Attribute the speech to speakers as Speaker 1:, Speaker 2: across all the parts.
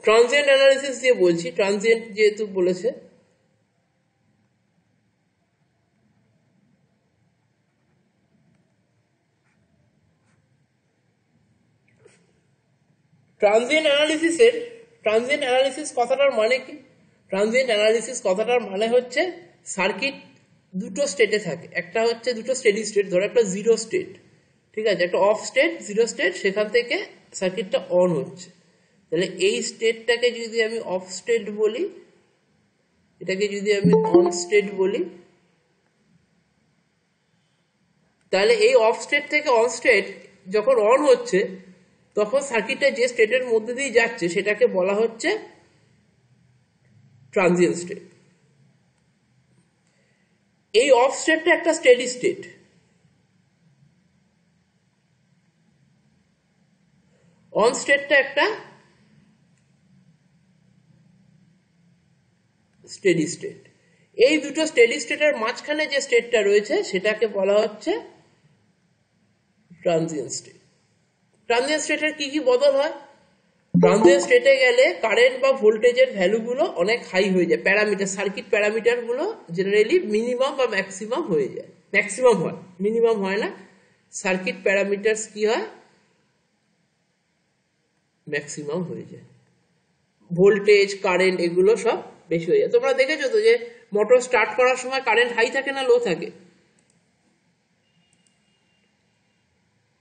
Speaker 1: Transient analysis দিয়ে বলছি, transient যেহেতু বলেছে। ট্রানজিয়েন্ট অ্যানালিসিস কথাটার মানে কি? ট্রানজিয়েন্ট অ্যানালিসিস কথাটার মানে হচ্ছে সার্কিট দুটো স্টেটে থাকে। একটা হচ্ছে দুটো স্টেডি স্টেট, ধরো একটা জিরো স্টেট, ঠিক আছে, একটা অফ স্টেট, জিরো স্টেট, সেখান থেকে সার্কিটটা অন হচ্ছে। তাহলে এই স্টেটটাকে যদি আমি অফ স্টেট বলি, এটাকে যদি আমি অন স্টেট বলি, তাহলে এই অফ স্টেট থেকে অন স্টেট যখন অন হচ্ছে তখন সার্কিটটা যে স্টেটের মধ্যে দিয়ে যাচ্ছে সেটাকে বলা হচ্ছে ট্রানজিয়েন্ট স্টেট। এই অফ স্টেটটা একটা স্টেডি স্টেট, অন স্টেটটা একটা স্টেডি স্টেট। এই দুটো স্টেডি স্টেটের মাঝখানে যে স্টেটটা রয়েছে সেটাকে বলা হচ্ছে ট্রানজিয়েন্ট স্টেট। ট্রানজিয়েন্ট স্টেটের কি কি বদল হয়? ট্রানজিয়েন্ট স্টেটে গেলে কারেন্ট বা ভোল্টেজের ভ্যালুগুলো অনেক হাই হয়ে যায়, প্যারামিটার, সার্কিট প্যারামিটার গুলো জেনারেলি মিনিমাম বা ম্যাক্সিমাম হয়ে যায়। ম্যাক্সিমাম হয়, মিনিমাম হয় না। সার্কিট প্যারামিটারস কি হয়? ম্যাক্সিমাম হয়ে যায়। ভোল্টেজ, কারেন্ট এগুলো সব বেশি হয়ে যায়। তোমরা দেখেছো তো যে মোটর স্টার্ট করার সময় কারেন্ট হাই থাকে না লো থাকে?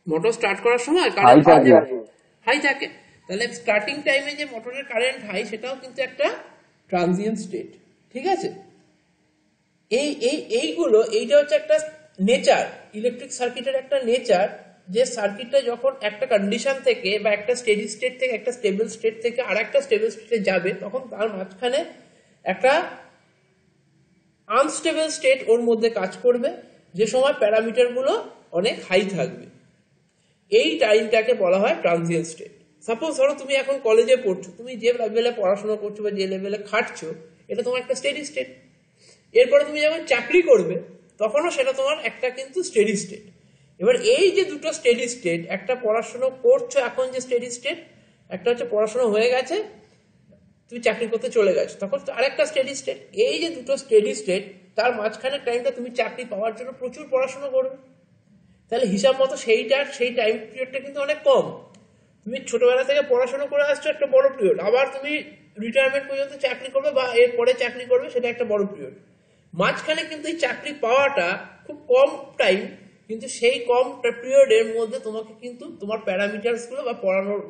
Speaker 1: মোটর স্টার্ট করার সময় কারেন্ট হাই থাকে। তাহলে স্টার্টিং টাইমে যে মোটরের কারেন্ট হাই সেটাও কিন্তু একটা ট্রানজিয়েন্ট স্টেট, ঠিক আছে। এইটা হচ্ছে একটা নেচার, ইলেকট্রিক সার্কিটের একটা নেচার, যে সার্কিটটা যখন একটা কন্ডিশন থেকে বা একটা স্টেডি স্টেট থেকে, একটা স্টেবল স্টেট থেকে আর একটা স্টেবল স্টেটে যাবে, তখন তার মাঝখানে একটা আনস্টেবল স্টেট ওর মধ্যে কাজ করবে, যে সময় প্যারামিটার গুলো অনেক হাই থাকবে। এই টাইমটাকে বলা হয় ট্রানজিয়েন্ট স্টেট। সাপোজ ধরো তুমি এখন কলেজে পড়ছো, তুমি যে লেভেলে পড়াশোনা করছো বা যে লেভেলে খাটছো, এটা তোমার একটা স্টেডি স্টেট। এরপরে তুমি যখন চাকরি করবে তখনও সেটা তোমার একটা কিন্তু স্টেডি স্টেট। এবার এই যে দুটো স্টেডি স্টেট, একটা পড়াশোনা করছো এখন যে স্টেডি স্টেট, একটা হচ্ছে পড়াশোনা হয়ে গেছে তুমি চাকরি করতে চলে গেছো তখন আরেকটা স্টেডি স্টেট। এই যে দুটো স্টেডি স্টেট, তার মাঝখানে টাইমটা তুমি চাকরি পাওয়ার জন্য প্রচুর পড়াশোনা করবে। তাহলে হিসাব মতো সেই টাইম পিরিয়ডটা কিন্তু অনেক কম। তুমি ছোটবেলা থেকে পড়াশোনা করে আসছো একটা বড় পিরিয়ড, আবার তুমি রিটায়ারমেন্ট পর্যন্ত চাকরি করবে বা এরপরে চাকরি করবে, সেটা একটা বড় পিরিয়ড। মাঝখানে কিন্তু এই চাকরি পাওয়াটা খুব কম টাইম, কিন্তু সেই কম পিরিয়ডের মধ্যে তোমাকে কিন্তু তোমার প্যারামিটার্স গুলো বা পড়ানোর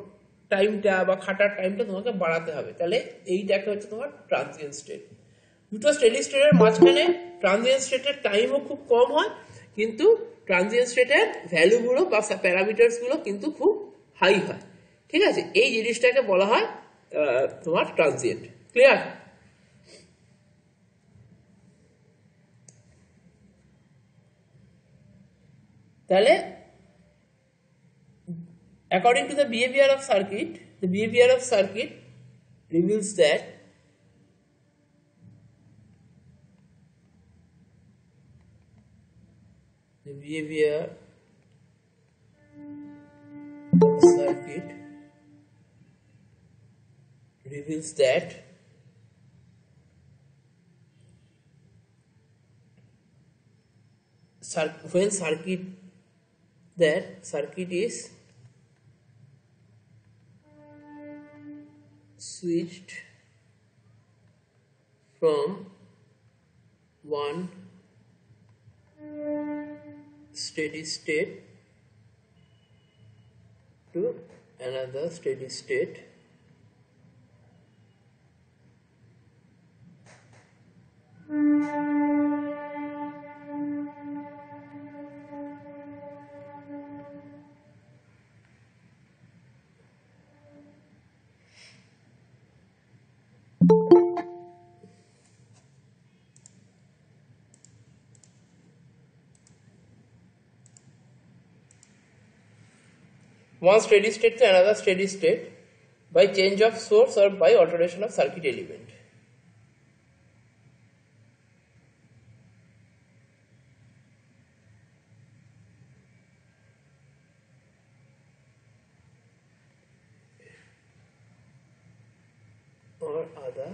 Speaker 1: টাইমটা বা খাটার টাইমটা তোমাকে বাড়াতে হবে। তাহলে এইটাকে হচ্ছে তোমার ট্রানজিয়েন্ট স্টেট। দুটো স্টেডি স্টেটের মাঝখানে ট্রানজিয়েন্ট স্টেটের টাইমও খুব কম হয়, কিন্তু ট্রানজিয়েন্ট স্টেটের ভ্যালুগুলো বা প্যারামিটার্স গুলো কিন্তু খুব হাই হয়, ঠিক আছে। এই জিনিসটাকে বলা হয় তোমার ট্রানজিয়েন্ট। ক্লিয়ার? তাহলে according to the behavior of circuit, the behavior of circuit reveals that the behavior of the circuit reveals that when circuit is switched from one steady state to another steady state, one steady state to another steady state by change of source or by alteration of circuit element. other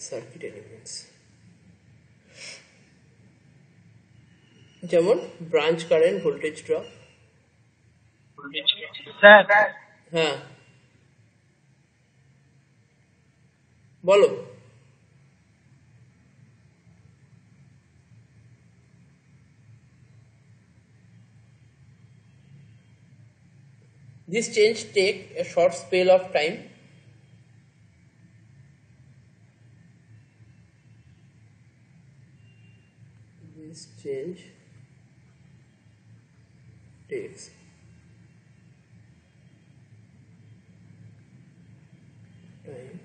Speaker 1: circuit elements. যেমন branch current, voltage drop.
Speaker 2: Sir
Speaker 1: হ্যাঁ বলো। This change take a short spell of time. This change takes time,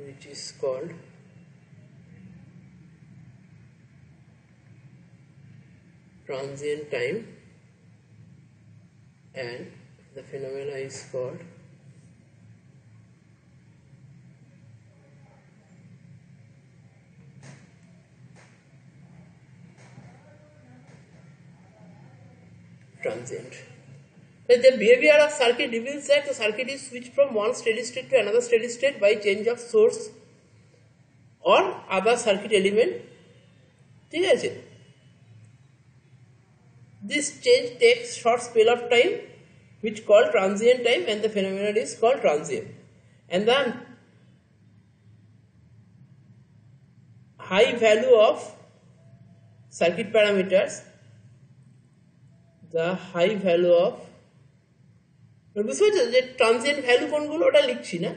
Speaker 1: which is called transient time, and the phenomena is called transient. The behavior of circuit reveals that the circuit is switched from one steady state to another steady state by change of source or other circuit element. ঠিক আছে? This change takes short spell of time, which called transient time, and the phenomenon is called transient. And then high value of circuit parameters, the high value of বুঝতে পারছো যে transient value কোনগুলো ওটা লিখছি না,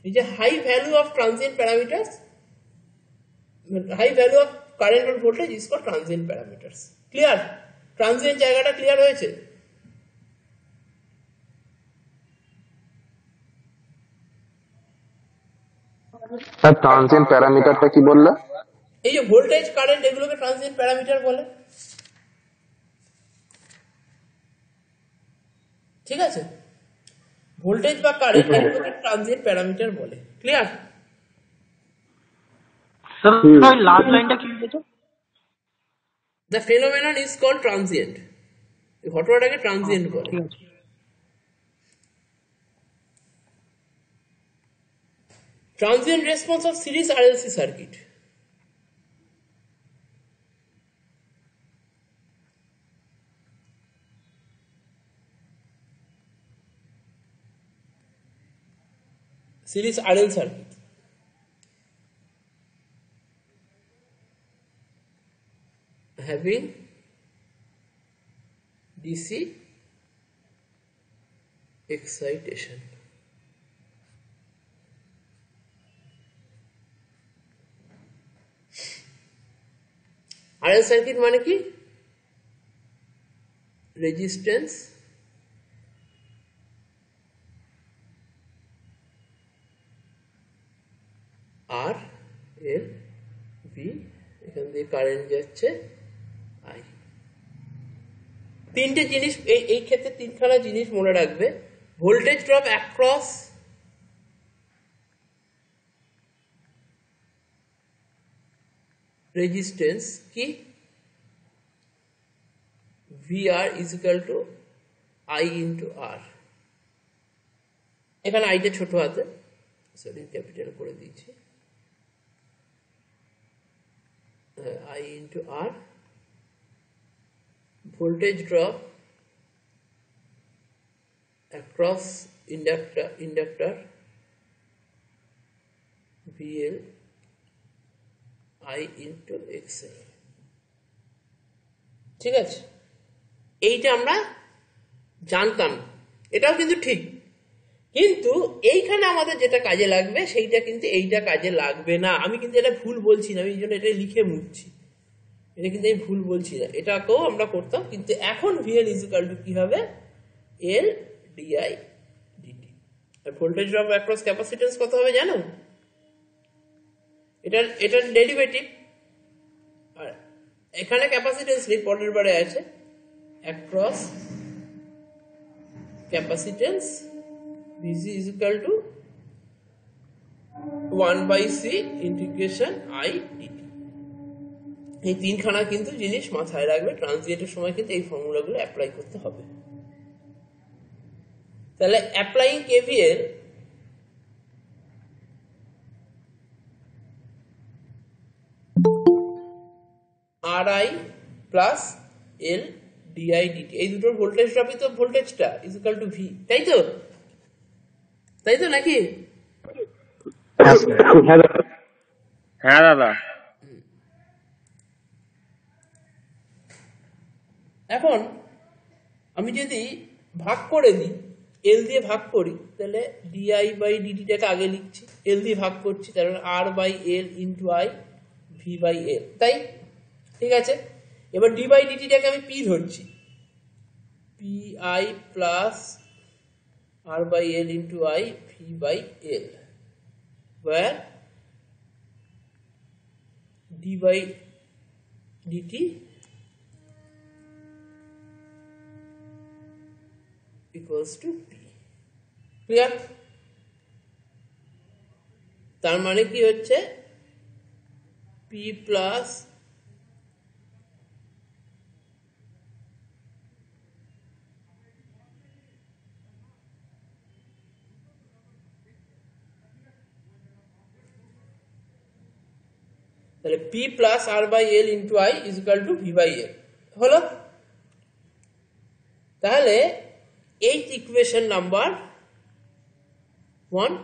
Speaker 1: এই যে high value of transient parameters, high value of current or voltage is called transient parameters. Clear? Transient জায়গাটা ক্লিয়ার হয়েছে?
Speaker 3: স্যার ট্রানজিয়েন্ট প্যারামিটারটা কি বললে?
Speaker 1: এই যে ভোল্টেজ কারেন্ট এগুলোকে ট্রানজিয়েন্ট প্যারামিটার বলে। ঠিক আছে? ভোল্টেজ বা কারেন্ট এগুলোকে ট্রানজিয়েন্ট প্যারামিটার বলে। ক্লিয়ার?
Speaker 2: স্যার লাস্ট লাইনটা কি বলেছো?
Speaker 1: The phenomenon is called transient. এই ঘটনাটাকে ট্রানজিয়েন্ট বলে। Transient response of series RLC circuit. Series RL circuit. Having DC excitation. RL circuit মানে কি? রেজিস্ট্যান্স আর এর বি, এখান দিয়ে কারেন্ট যাচ্ছে আই। তিনটে জিনিস এই ক্ষেত্রে তিনখানা জিনিস মনে রাখবে। ভোল্টেজ ড্রপ অ্যাক্রস রেজিস্ট্যান্স কি? VR is equal to I into R। এখানে আইটা ছোট হাতে, সরি ক্যাপিটাল করে দিয়েছি, I into R। voltage drop across inductor VL I into XL। ঠিক আছে? এইটা আমরা জানতাম, এটাও কিন্তু ঠিক, কিন্তু এইখানে আমাদের যেটা কাজে লাগবে সেইটা কিন্তু এইটা কাজে লাগবে না। আমি কিন্তু এটা ভুল বলছি না, আমি এই জন্য এটা লিখে মুছছি, এটা কিন্তু আমি ভুল বলছি না, এটাকেও আমরা করতাম। কিন্তু এখন VL ইজ ইকুয়াল টু কি হবে? L DI DT। আর ভোল্টেজ ড্রপ অ্যাক্রস ক্যাপাসিট্যান্স কত হবে জানো? এটার ডেরিভেটিভ, আর এখানে ক্যাপাসিট্যান্স নেই, পরের বারে আছে across capacitance VC is equal to 1 by C integration I dt। এই তিনখানা কিন্তু জিনিস মাথায় রাখবে, ট্রানজিয়েন্টের সময় কিন্তু এই ফর্মুলাগুলো অ্যাপ্লাই করতে হবে। তাহলে applying KVL RI plus L DI DT, এই দুটোর ভোল্টেজ ড্রপই তো ভোল্টেজটা ইজ ইকুয়াল টু ভি, তাই তো? তাই তো নাকি?
Speaker 2: হ্যাঁ দাদা।
Speaker 1: এখন আমি যদি ভাগ করে দিই, এল দিয়ে ভাগ করি, তাহলে ডিআই বাই ডিটিটাকে আগে লিখছি, এল দিয়ে ভাগ করছি, তার মানে R by L into I V by L, তাই? ঠিক আছে, এবার ডি বাই ডিটিটাকে আমি পি ধরছি, P I plus R by L into I V by L, where d by dt equals to p. Clear? তার মানে কি হচ্ছে, p প্লাস তাহলে p plus R by L into I is equal to V by L হলো। তাহলে এই equation number 1,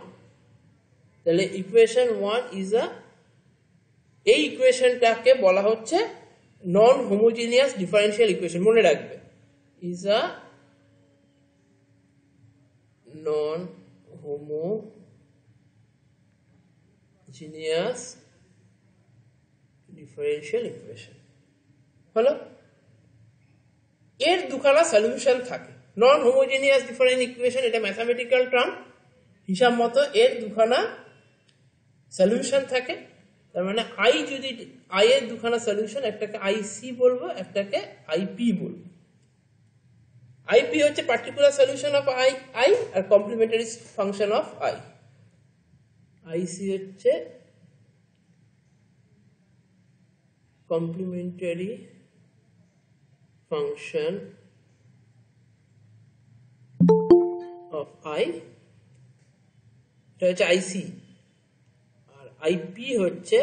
Speaker 1: তাহলে equation 1 is এই ইকুয়েশনটাকে বলা হচ্ছে নন হোমোজিনিয়াস ডিফারেন্সিয়াল ইকুয়েশন, মনে রাখবে, is a non homogeneous differential equation হলো। এর দুখানা সলিউশন থাকে। নন হোমোজেনিয়াস ডিফারেন্ট ইকুয়েশন, এটা ম্যাথামেটিক্যাল টার্ম, হিসাব মতো এর দুখানা সলিউশন থাকে। তার মানে আই এর দুখানা সলিউশন, একটাকে আইসি বলবো, একটাকে আইপি বলবো। আইপি হচ্ছে পার্টিকুলার সলিউশন অফ আই, আর complementary function of I. IC হচ্ছে কমপ্লিমেন্টারি ফাংশন অফ আই, এটা হচ্ছে আইসি। আর আইপি হচ্ছে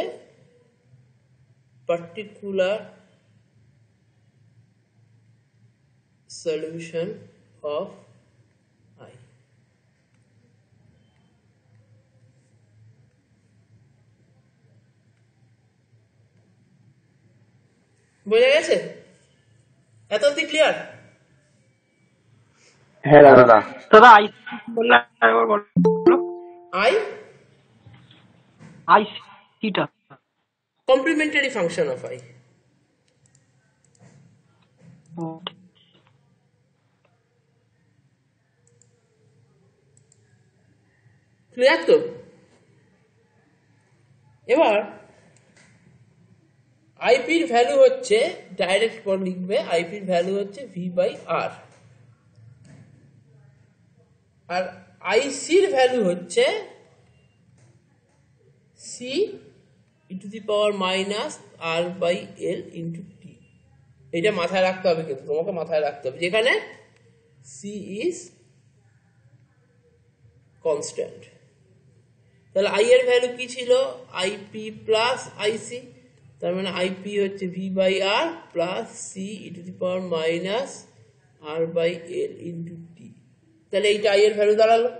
Speaker 1: পার্টিকুলার সলিউশন অফ আই। বোঝা গেছে? এত অব্দি ক্লিয়ার?
Speaker 3: হ্যাঁ দাদা।
Speaker 2: দাদা আই বললে একবার বলো।
Speaker 1: আই
Speaker 2: সিটা
Speaker 1: complementary function of I. Clear তো? এবার আইপির ভ্যালু হচ্ছে, ডাইরেক্ট পর লিখবে, আইপির ভ্যালু হচ্ছে ভি বাই আর, আর আইসির ভ্যালু হচ্ছে C E to the power minus R by L into T. এটা মাথায় রাখতে হবে, কিন্তু তোমাকে মাথায় রাখতে হবে, যেখানে সি ইজ কনস্ট্যান্ট। তাহলে আই এর ভ্যালু কি ছিল? আইপি প্লাস আইসি, তার মানে আইপি হচ্ছে V by R plus C E to the power minus R by L into T. তাহলে এইটা আই এর ভ্যালু দাঁড়ালো।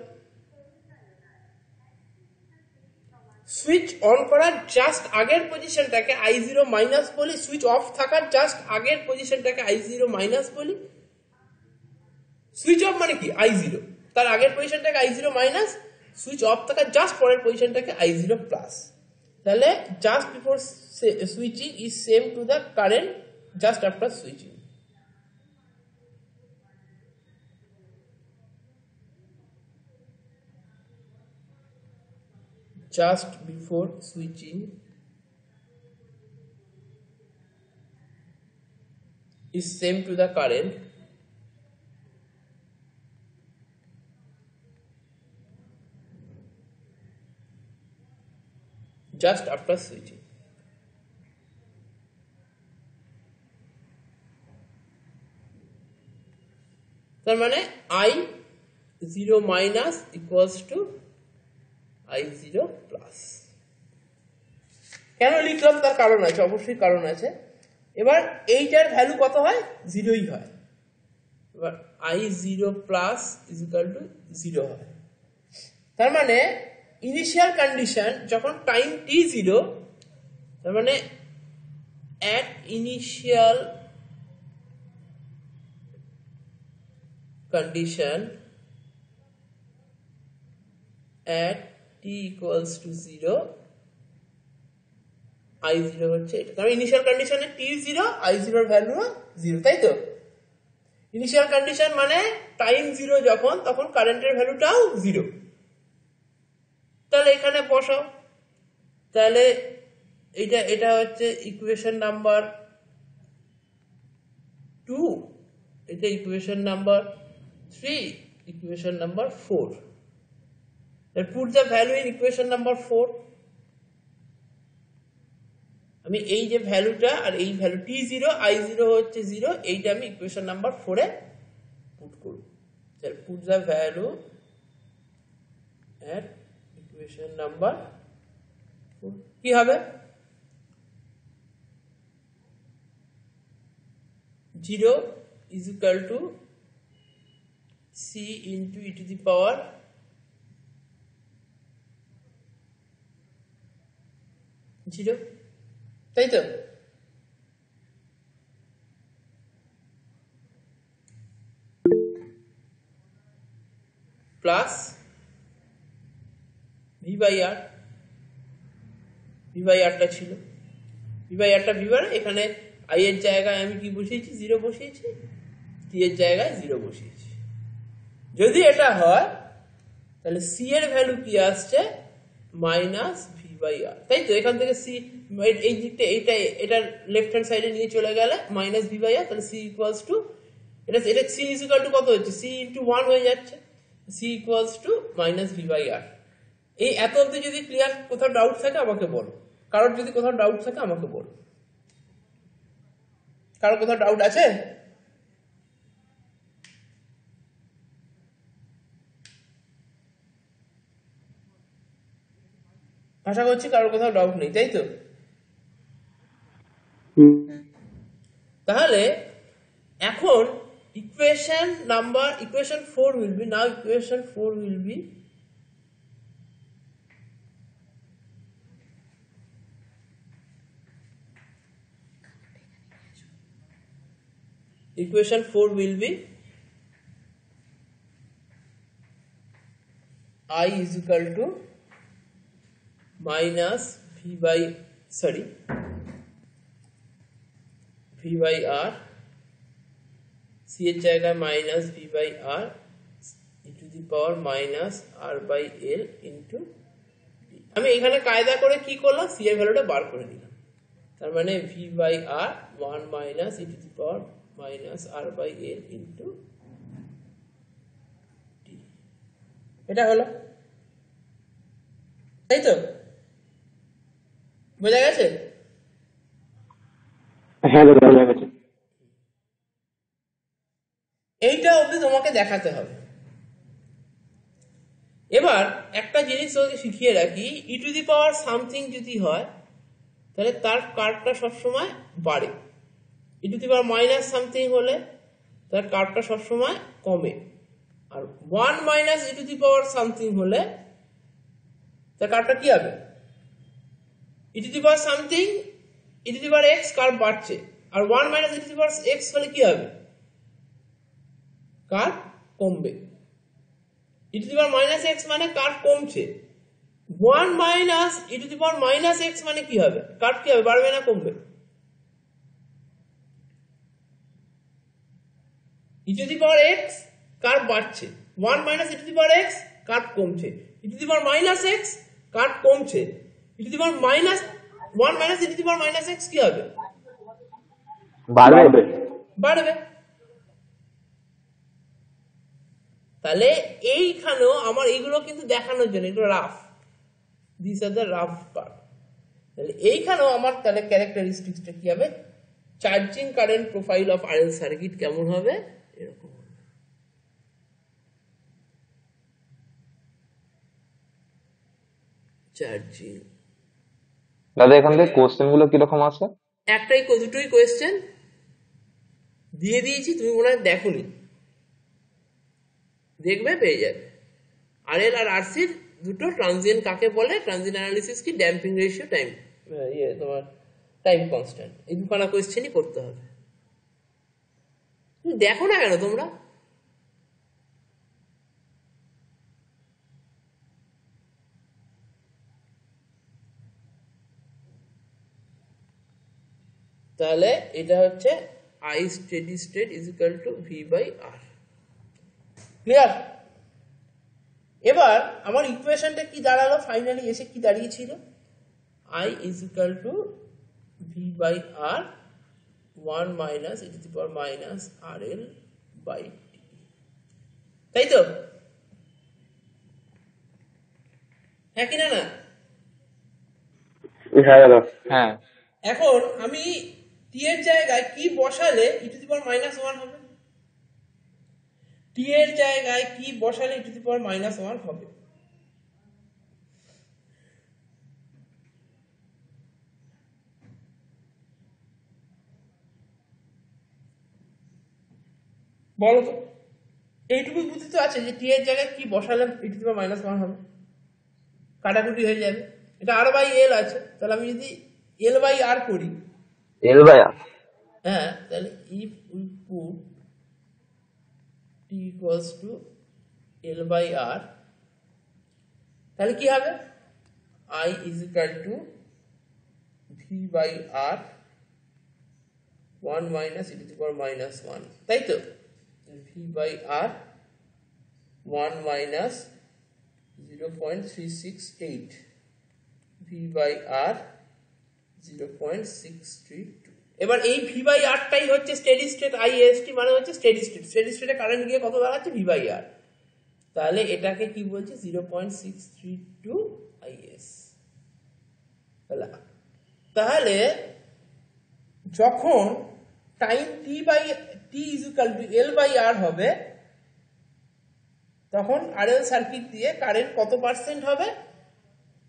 Speaker 1: সুইচ অন করার জাস্ট আগের পজিশনটাকে আই জিরো মাইনাস বলি, সুইচ অফ থাকার জাস্ট আগের পজিশনটাকে আই জিরো মাইনাস বলি। সুইচ অফ মানে কি? আই জিরো, তার আগের পজিশনটাকে I zero minus, switch off থাকার জাস্ট পরের পজিশনটাকে আই জিরো প্লাস। তাহলে just before switching is same to the current just after switching. Just before switching is same to the current just after switching. তার মানে I zero minus equals to I zero plus. কেন লিখলাম তার কারণ আছে, অবশ্যই কারণ আছে। এবার এইটার ভ্যালু কত হয়? জিরোই হয়। এবার I zero plus is equal two zero হয়। তার মানে ইনিশিয়াল কন্ডিশন যখন টাইম টি জিরো, তার মানে at initial condition at t equals to 0 i0 হচ্ছে এটা। কারণ ইনিশিয়াল কন্ডিশনে t0 i0 এর ভ্যালু 0, তাই তো? ইনিশিয়াল কন্ডিশন মানে টাইম 0 যখন, তখন কারেন্টের ভ্যালুটাও 0। তাহলে এখানে বসাও, তাহলে এটা হচ্ছে ইকুয়েশন নাম্বার 2, এটা equation number 3, equation number 4। Put the value in equation number 4। আমি এই যে ভ্যালুটা আর এই ভ্যালু t0 i0 হচ্ছে 0, এইটা আমি ইকুয়েশন নাম্বার 4 এ পুট করব। তাহলে put the value at equation number 4 কি হবে? 0 is equal to c into e to the power zero, তাই তো? Plus V by R, V by আরটা ছিল, ভি বাই আরটা ভি বাই, এখানে আই এর জায়গায় আমি কি বসিয়েছি? জিরো বসিয়েছি, টি এর জায়গায় জিরো বসিয়েছি। যদি এটা হয় তাহলে সি এর ভ্যালু কি আসছে? মাইনাস ভি বাই আর, তাই তো? এখান থেকে সি এই দিকটা এটা লেফট হ্যান্ড সাইডে নিয়ে চলে গেলে মাইনাস ভি বাই আর, তাহলে সি ইকুয়ালস টু এটা সি ইজ ইকুয়াল টু কত হচ্ছে? সি ইন্টু 1 হয়ে যাচ্ছে, C equals to minus V by R. এই এত অব্দি যদি ক্লিয়ার, কোথাও ডাউট থাকে আমাকে বলো, কারোর যদি কোথাও ডাউট থাকে আমাকে বলো। কারোর কোথাও ডাউট আছে? আশা করছি কারোর কোথাও ডাউট নেই, তাই তো? তাহলে এখন equation 4 will be, now equation 4 will be equation 4 will be I is equal to minus v by r, c এর জায়গায় minus v by r e to the power minus r by l into d। আমি এখানে কায়দা করে কি করলাম? c এর ভ্যালুটা বার করে দিলাম। তার মানে v by r 1 minus e to the power minus r by l into d, এটা হলো, তাই তো? বোঝা গেছে?
Speaker 3: হ্যাঁ দাদা বোঝা গেছে।
Speaker 1: এইটা অবধি তোমাকে দেখাতে হবে। এবার একটা জিনিস তোমাকে শিখিয়ে রাখি, ই টু দি পাওয়ার সামথিং যদি হয় তাহলে তার কার্ভটা সবসময় বাড়ে, E to the power minus something হলে তার কার্ভটা সবসময় কমে, আর 1 minus E to the power something হলে তার কার্ভটা কি হবে? E to the power something E to the power X, curve বাড়ছে, আর 1 minus E to the power X হলে কি হবে? কার্ভ কমবে। E to the power minus X মানে কার্ভ কমছে, 1 minus E to the power minus X মানে কি হবে? কার্ভ কি হবে? বাড়বে না কমবে? E to the power X curve বাড়ছে, 1 minus E to the power X curve কমছে, E to the power minus X curve কমছে, E to the power minus 1 minus E to the power minus X কি হবে?
Speaker 3: বাড়বে।
Speaker 1: বাড়বে। তাহলে এইখানেও আমার এইগুলো কিন্তু দেখানোর জন্য, এগুলো rough, this are the rough part. তাহলে এইখানেও আমার তাহলে ক্যারেক্টারিস্টিক্সটা কি হবে? Charging current profile of RL circuit কেমন হবে? এরকম। চার্জিং।
Speaker 3: দাদা এখান থেকে কোশ্চেন গুলো কিরকম আছে?
Speaker 1: দুটোই কোয়েশ্চেন দিয়ে দিয়েছি, তুমি মনে হয় দেখোনি, দেখবে পেয়ে যাবে। আরএল আর আরসির দুটো ট্রানজিয়েন্ট কাকে বলে, ট্রানজিয়েন্ট অ্যানালিসিস কি, ড্যাম্পিং রেশিও, টাইম তোমার টাইম কনস্ট্যান্ট, এই দুখানা কোয়েশ্চেনই করতে হবে। তুমি দেখো না কেন তোমরা? তাহলে এটা হচ্ছে I steady state is equal to V by R. Clear? এবার আমার ইকুয়েশনটা কি দাঁড়ালো, ফাইনালি এসে কি দাঁড়িয়েছিল, I is equal to V by R 1 minus e to the power minus R L by T, তাই তো? হ্যাঁ কি না? না
Speaker 2: হ্যাঁ দাদা।
Speaker 3: হ্যাঁ।
Speaker 1: এখন আমি টি এর জায়গায় কি বসালে e to the power minus 1 হবে? টি এর জায়গায় কি বসালে e to the power minus 1 হবে? বলো তো, এইটুকু বুদ্ধি তো আছে যে টি এর জায়গায় কি বসালে e to the power minus 1 হবে, কাটাকুটি হয়ে যাবে। এটা আর বাই এল আছে, তাহলে আমি যদি এল বাই আর করি,
Speaker 3: এল বাই আর,
Speaker 1: হ্যাঁ, তাহলে if we put T equals to L by R, তাহলে কি হবে, I is equal to V by R 1 minus e to the power minus 1, তাই তো? V by R 1 minus 0.368, V by R 0.632। এবার এই V by আরটাই হচ্ছে steady state, IST মানে হচ্ছে স্টেডি স্টেট। স্টেডি স্টেটে কারেন্ট গিয়ে কত দাঁড়াচ্ছে, ভি বাই আর। তাহলে এটাকে কি বলছে, 0.632 আইএস। তাহলে যখন time T by T is equal to L by R হবে, তখন আরএল সার্কিট দিয়ে কারেন্ট কত পার্সেন্ট হবে,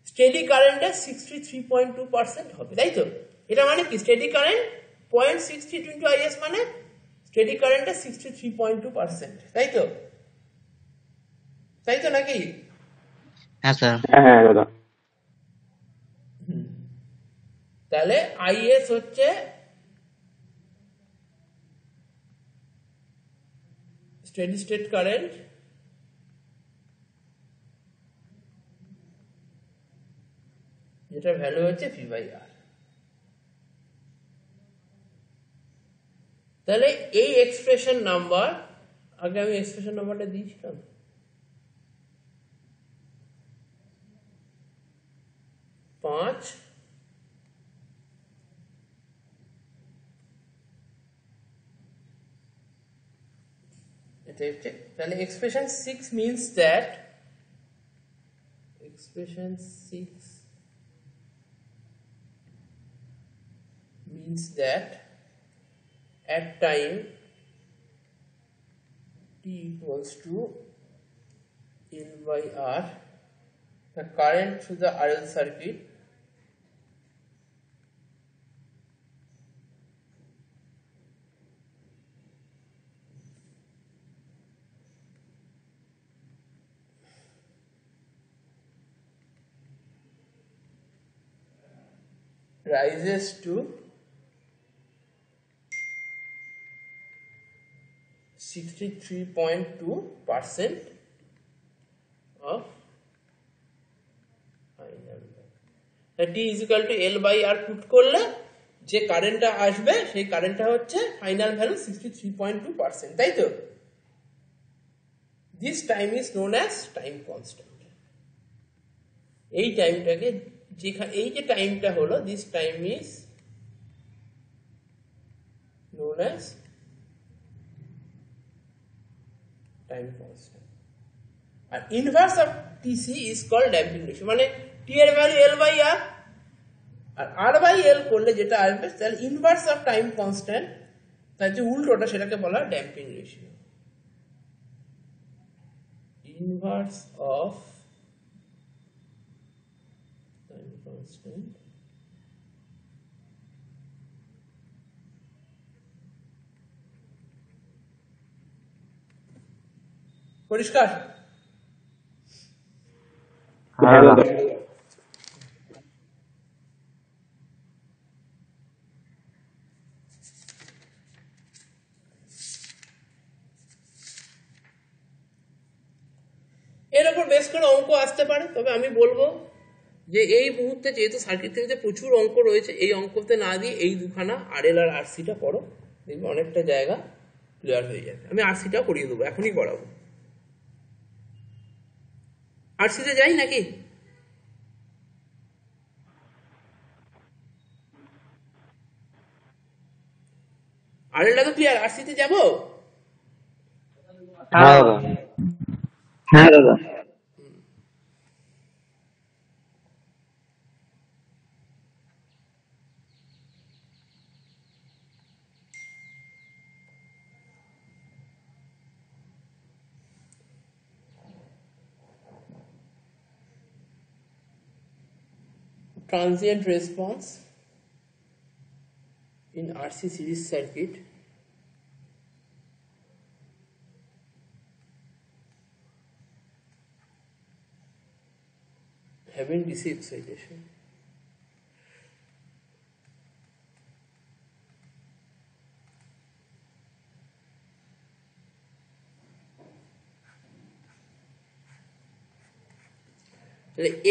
Speaker 1: স্টেডি কারেন্টের 63.2% হবে, তাই তো? এটা মানে কি, স্টেডি কারেন্ট 0.62 ইন্টু আইএস মানে স্টেডি কারেন্টের 63.2%, তাই তো? তাই তো নাকি?
Speaker 2: হ্যাঁ স্যার। হ্যাঁ দাদা।
Speaker 1: তাহলে আইএস হচ্ছে স্টেডি স্টেট কারেন্ট, যেটা ভ্যালু হচ্ছে ভি বাই আর। তাহলে এই এক্সপ্রেশন নাম্বার, আগে আমি এক্সপ্রেশন নাম্বারটা দিয়েছিলাম, 5, এটা হচ্ছে, তাহলে expression 6 means that, expression 6 means that at time t equals to L by R, the current through the RL circuit rises to 63.2% of final value। T is equal to L by R put করলে যে কারেন্টটা আসবে সেই কারেন্টটা হচ্ছে final value 63.2%, তাই তো? This time is known as time constant. এই টাইমটাকে, যেখানে এই যে টাইমটা হলো, this time is known as time constant, আর inverse of TC is called damping ratio, মানে টি এর ভ্যালু এল বাই আর, আর আর বাই এল করলে যেটা আসবে, তাহলে ইনভার্স অফ টাইম কনস্ট্যান্ট, তার যে উল্টোটা সেটাকে বলা হয় damping ratio. Inverse of constant পরিষ্কার?
Speaker 3: হ্যাঁ দাদা।
Speaker 1: এর উপর বেস করে অঙ্ক আসতে পারে, তবে আমি বলবো যে এই মুহূর্তে যেহেতু সার্কিট থেকে প্রচুর অঙ্ক রয়েছে, এই অঙ্কতে না দিয়ে এই দুখানা আরএল আর আরসিটা পড়ো, দেখবে অনেকটা জায়গা ক্লিয়ার হয়ে যাবে। আমি আরসিটাও করিয়ে দেবো, এখনই করাবো। আরসিতে যাই নাকি? আরএলটা তো ক্লিয়ার, আরসিতে যাবো?
Speaker 3: হ্যাঁ দাদা।
Speaker 2: হ্যাঁ দাদা।
Speaker 1: Transient response in RC series circuit having DC excitation.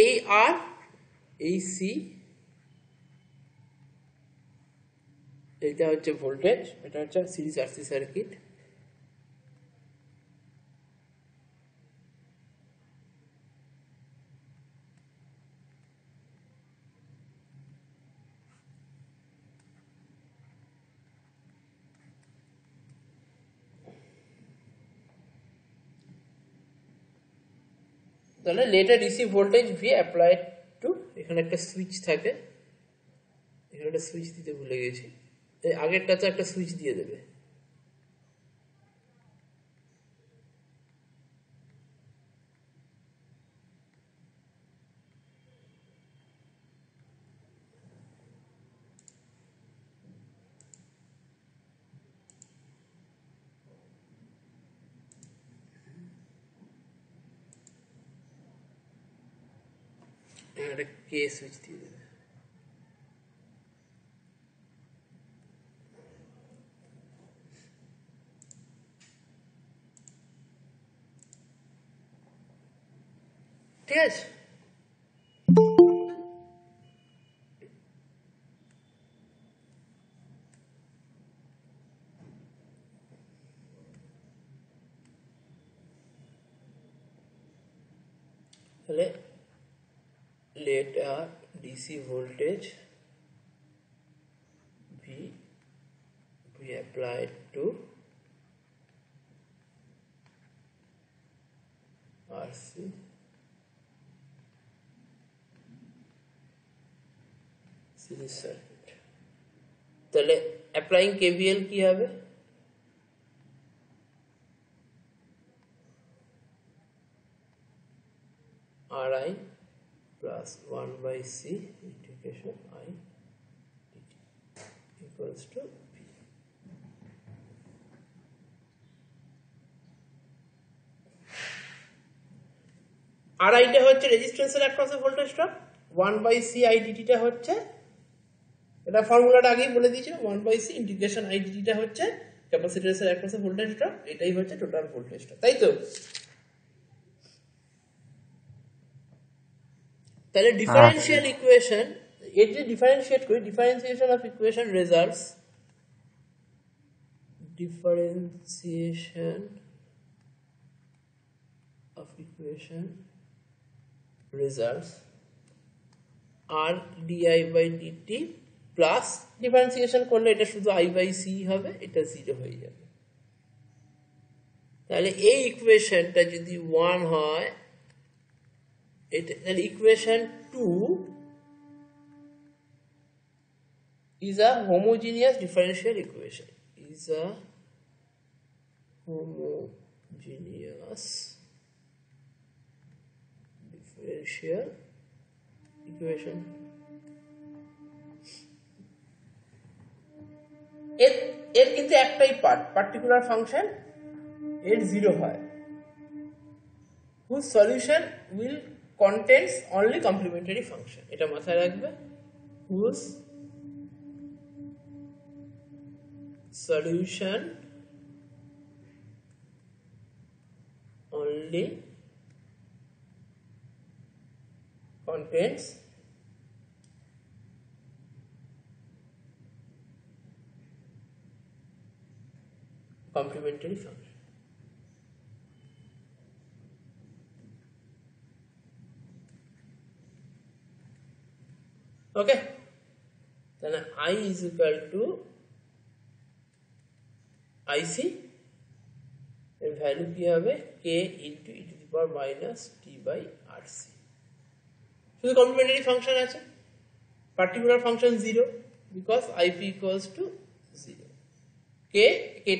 Speaker 1: এই আর এই সি, এটা হচ্ছে ভোল্টেজ, এটা হচ্ছে সিরিজ আরসি সার্কিট। তাহলে letter DC voltage V applied to, এখানে একটা সুইচ থাকে, এখানে একটা সুইচ দিতে ভুলে গেছি, এই আগেরটাতে একটা সুইচ দিয়ে দেবে। একটা কে সুইচ দিয়ে দেবে। ঠিক আছে, তাহলে letter DC voltage V we applied to RC series circuit. তাহলে অ্যাপ্লাইং কেভিএল কি হবে? RI plus 1 by C integration I dt equals to V. RI টা হচ্ছে রেজিস্ট্যান্সের অ্যাক্রসে voltage drop, 1 by C I dt টা হচ্ছে, এটা ফর্মুলাটা আগেই বলে দিয়েছি, 1 by C integration I dt টা হচ্ছে ক্যাপাসিটরের অ্যাক্রসে ভোল্টেজ ড্রপ, এটাই হচ্ছে টোটাল ভোল্টেজ ড্রপ, তাই তো? তাহলে ডিফারেন্সিয়াল ইকুয়েশন, এর যে ডিফারেন্সিয়েট করি, differentiation of equation results, differentiation of equation results আর DI by DT plus, differentiation করলে এটা শুধু আই বাই সি হবে, এটা 0 হয়ে যাবে। তাহলে এই ইকুয়েশনটা যদি 1 হয়, এটা তাহলে equation 2 is a homogeneous differential equation, is a homogeneous differential equation. এর কিন্তু একটাই পার্টিকুলার ফাংশন এর 0 হয়, whose solution will contains only complementary function. এটা মাথায় রাখবে, whose solution only contains complementary function. Okay, then I is equal to IC, এর value কি হবে k into e to the power minus t by rc। শুধু complimentary function আছে, particular function 0 because ip equals to 0, k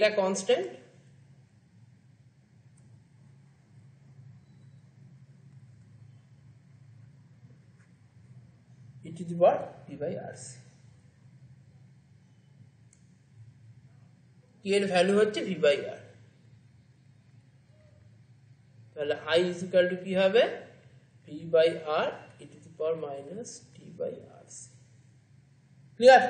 Speaker 1: টা constant, e to the power t by rc, k এর value হচ্ছে v by r। তাহলে i is equal to কি হবে v by r e to the power minus t by rc। Clear?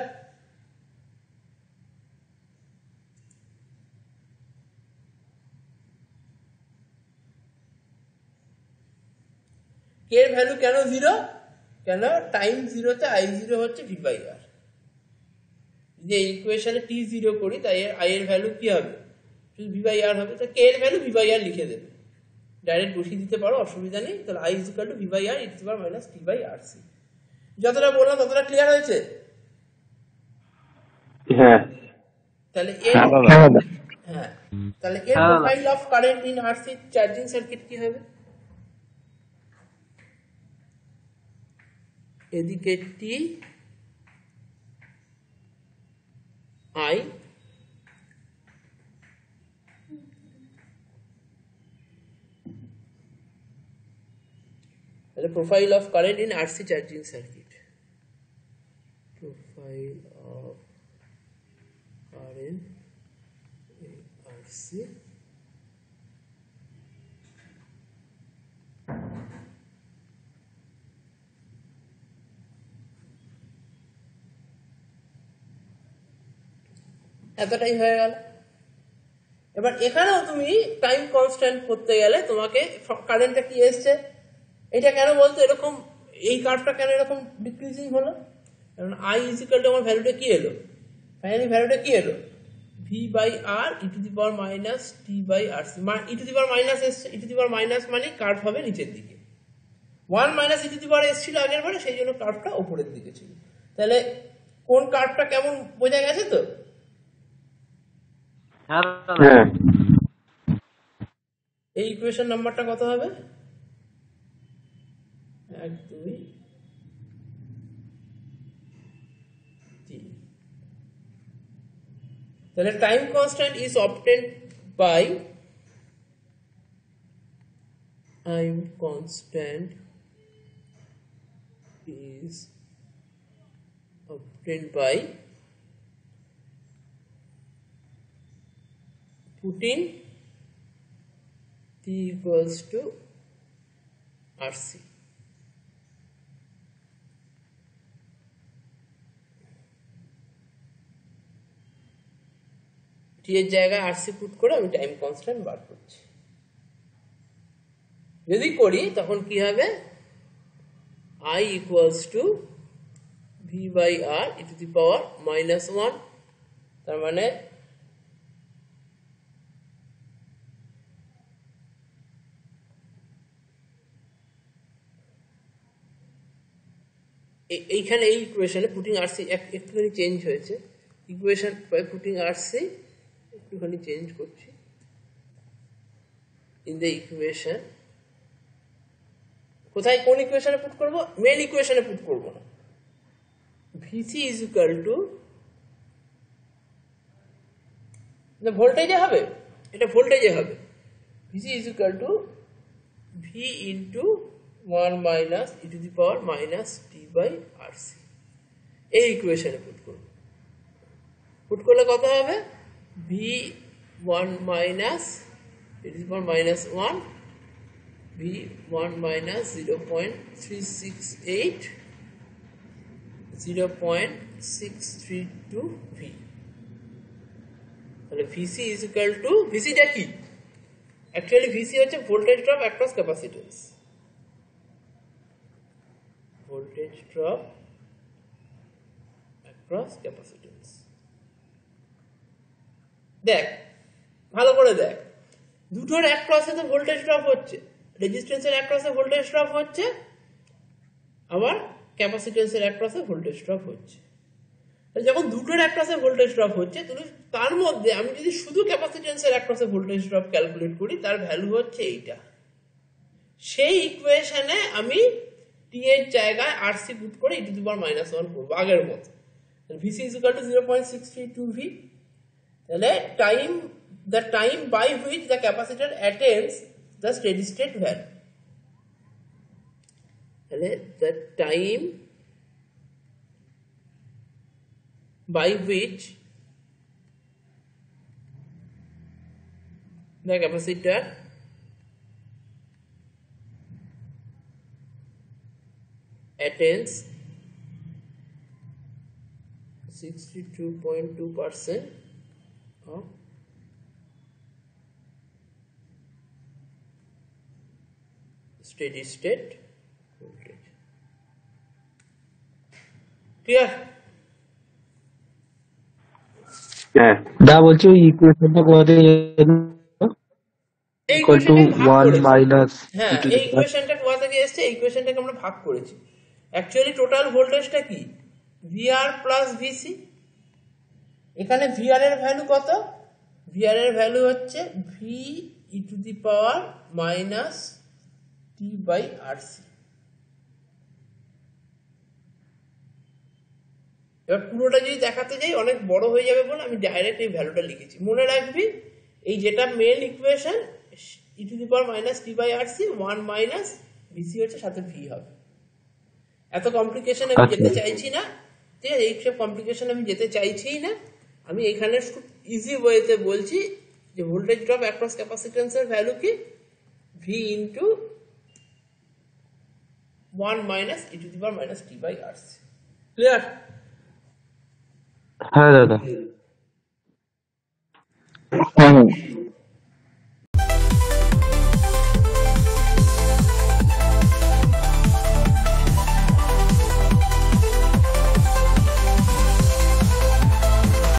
Speaker 1: k এর value কেন 0? কেন time 0 তে i0 হচ্ছে v by r। যে ইকুয়েশনে t0 করি তাই i এর ভ্যালু কি হবে, শুধু v by r হবে, তো k এর ভ্যালু v by r লিখে দেবে, ডাইরেক্ট বসিয়ে দিতে পারো, অসুবিধা নেই। তাহলে i is equal to v by r e to the power minus t by rc। যতটা বললাম ততটা ক্লিয়ার হয়েছে?
Speaker 3: হ্যাঁ
Speaker 1: তাহলে এর হ্যাঁ তাহলে এর profile of current in RC charging circuit কি হবে? এদিকে টি আই, তাহলে profile of current in RC charging circuit, profile of current in RC এতটাই হয়ে গেল। এবার এখানেও তুমি টাইম কনস্ট্যান্ট করতে গেলে তোমাকে কারেন্টটা কি এসছে, এটা কেন বলতো এরকম, এই কার্ভটা কেন এরকম ডিক্রিজিং হলো? কারণ i is equal to আমার ভ্যালুটা কি এলো, ফাইনালি ভ্যালুটা কি এলো v by r e to the power minus t by rc। e to the power minus এসছে, e to the power minus মানে কার্ভ হবে নিচের দিকে, 1 minus e to the power এসছিল আগের বারে, সেই জন্য কার্ভটা উপরের দিকে ছিল। তাহলে কোন কার্ভটা কেমন বোঝা গেছে তো?
Speaker 3: হ্যাঁ
Speaker 1: এই ইকুয়েশন নাম্বারটা কত হবে? 1 2 3। তাহলে time constant is obtained by time constant is obtained by putting t equals to rc। t এর জায়গায় rc পুট করে আমি টাইম কনস্ট্যান্ট বার করছি। যদি করি তখন কি হবে, i equals to v by r e to the power minus 1, তার মানে এইখানে এই ইকুয়েশনে পুটিং আরসি একটুখানি চেঞ্জ হয়েছে, ইকুয়েশন বাই পুটিং আরসি একটুখানি চেঞ্জ করছি। ইন দ্য ইকুয়েশন কোথায় কোন ইকুয়েশনে পুট করব, মেন ইকুয়েশনে পুট করব না। ভিসি ইজ ইকুয়াল টু ভোল্টেজে হবে, এটা ভোল্টেজে হবে, VC is equal to V into 1 minus E to the power minus T by RC. এই ইকুয়েশনে পুট করব, পুট করলে কত হবে v1 minus it is for minus 1 v1 minus 0.368 0.632 v তাহলে vc is equal to vc টা কি actually vc হচ্ছে voltage drop across capacitance voltage drop across capacitance দেখ ভালো করে দেখ দুটোর অ্যাক্রসে তো ভোল্টেজ ড্রপ হচ্ছে রেজিস্ট্যান্সের অ্যাক্রসে ভোল্টেজ ড্রপ হচ্ছে আবার ক্যাপাসিট্যান্সের অ্যাক্রসে ভোল্টেজ ড্রপ হচ্ছে যখন দুটোর অ্যাক্রসে ভোল্টেজ ড্রপ হচ্ছে তুমি তার মধ্যে আমি যদি শুধু ক্যাপাসিট্যান্সের অ্যাক্রসে ভোল্টেজ ড্রপ ক্যালকুলেট করি তার ভ্যালু হচ্ছে এইটা সেই ইকুয়েশনে আমি টি এর জায়গায় আরসি পুট করে e to the power minus 1 করব আগের মতো vc is equal to 0.632 v তাহলে the time by which the capacitor attains the steady state value তাহলে the time by which the capacitor attains 62.2% of steady state voltage. Clear?
Speaker 3: হ্যাঁ
Speaker 4: যা বলছি ওই ইকুয়েশনটা কোথা থেকে
Speaker 1: এই
Speaker 4: ইকুয়াল টু
Speaker 1: ইকুয়েশনটাকে ভাগ
Speaker 4: 1
Speaker 1: করেছি
Speaker 4: মাইনাস
Speaker 1: হ্যাঁ এই ইকুয়েশনটা কোথা থেকে এসেছে এই ইকুয়েশনটাকে আমরা ভাগ করেছি অ্যাকচুয়ালি টোটাল ভোল্টেজটা কি VR প্লাস VC এখানে VR এর ভ্যালু কত VR এর ভ্যালু হচ্ছে V e to the power minus T by RC এবার পুরোটা যদি দেখাতে যাই অনেক বড় হয়ে যাবে বলে আমি ডাইরেক্ট এই ভ্যালুটা লিখেছি মনে রাখবি এই যেটা main equation e to the power minus T by RC 1 minus VC হচ্ছে সাথে V হবে এত কমপ্লিকেশন আমি যেতে চাইছি না ঠিক আছে এই সব কমপ্লিকেশন আমি যেতে চাইছি না আমি এখানে খুব ইজি ওয়েতে বলছি যে ভোল্টেজ ড্রপ অ্যাক্রস ক্যাপাসিট্যান্সের ভ্যালু কি V into 1 minus e to the power minus T by RC clear
Speaker 3: হ্যাঁ দাদা
Speaker 2: হ্যাঁ